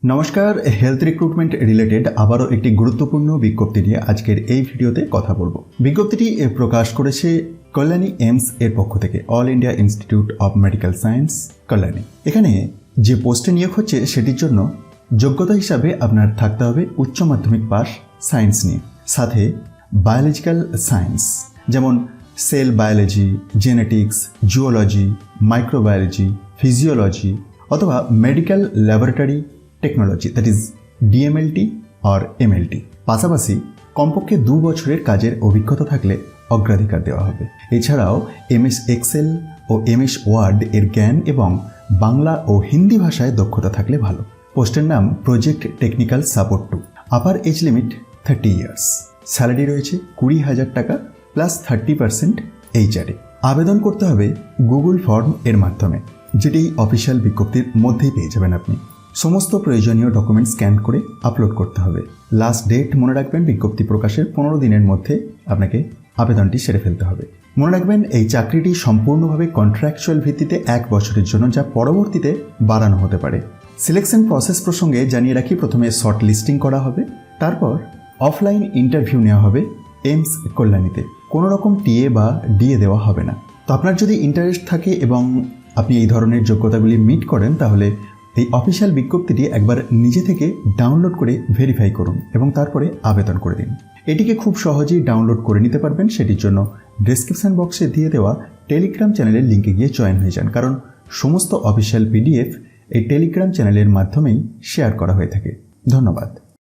নমস্কার, health recruitment related আবারও একটি গুরুত্বপূর্ণ বিজ্ঞপ্তি নিয়ে আজকের এই ভিডিওতে কথা বলবো। বিজ্ঞপ্তিটি প্রকাশ করেছে কল্যাণী এইমস এর পক্ষ থেকে, all India institute of medical science Kalyani. এখানে যে পোস্টে নিয়োগ হচ্ছে সেটির জন্য যোগ্যতা হিসাবে আপনার থাকতে হবে উচ্চ মাধ্যমিক পাস সায়েন্স নিয়ে, সাথে বায়োলজিক্যাল সায়েন্স যেমন cell biology, genetics, zoology, microbiology, physiology অথবা medical laboratory technology, that is DMLT or MLT. পাশাপাশি কমপক্ষে 2 বছরের কাজের অভিজ্ঞতা থাকলে অগ্রাধিকার দেওয়া হবে। এছাড়াও এমএস এক্সেল ও এমএস ওয়ার্ড এর জ্ঞান এবং বাংলা ও হিন্দি ভাষায় দক্ষতা থাকলে ভালো। পোস্টের নাম project technical support 2। Upper age limit 30 years. Salary রয়েছে 20,000 টাকা প্লাস 30% এইচআরএ। আবেদন করতে হবে গুগল ফর্ম এর মাধ্যমে, যেটি অফিসিয়াল বিজ্ঞপ্তির মধ্যেই পেয়ে যাবেন আপনি। সমস্ত প্রয়োজনীয় ডকুমেন্ট স্ক্যান করে আপলোড করতে হবে। লাস্ট ডেট মনে রাখবেন, বিজ্ঞপ্তি প্রকাশের 15 দিনের মধ্যে আপনাকে আবেদনটি সেরে ফেলতে হবে। মনে রাখবেন, এই চাকরিটি সম্পূর্ণভাবে কন্ট্রাকচুয়াল ভিত্তিতে 1 বছরের জন্য, যা পরবর্তীতে বাড়ানো হতে পারে। সিলেকশন প্রসেস প্রসঙ্গে জানিয়ে রাখি, প্রথমে শর্ট লিস্টিং করা হবে, তারপর অফলাইন ইন্টারভিউ নেওয়া হবে এইমস কল্যাণীতে। কোনো রকম টিএ বা ডিএ দেওয়া হবে না। তো আপনার যদি ইন্টারেস্ট থাকে এবং আপনি এই ধরনের যোগ্যতাগুলি মিট করেন, তাহলে এই অফিসিয়াল বিজ্ঞপ্তিটি একবার নিজে থেকে ডাউনলোড করে ভেরিফাই করুন এবং তারপরে আবেদন করে দিন। এটিকে খুব সহজেই ডাউনলোড করে নিতে পারবেন। সেটির জন্য ডেসক্রিপশন বক্সে দিয়ে দেওয়া টেলিগ্রাম চ্যানেলের লিঙ্কে গিয়ে জয়েন হয়ে যান, কারণ সমস্ত অফিসিয়াল পিডিএফ এই টেলিগ্রাম চ্যানেলের মাধ্যমেই শেয়ার করা হয়ে থাকে। ধন্যবাদ।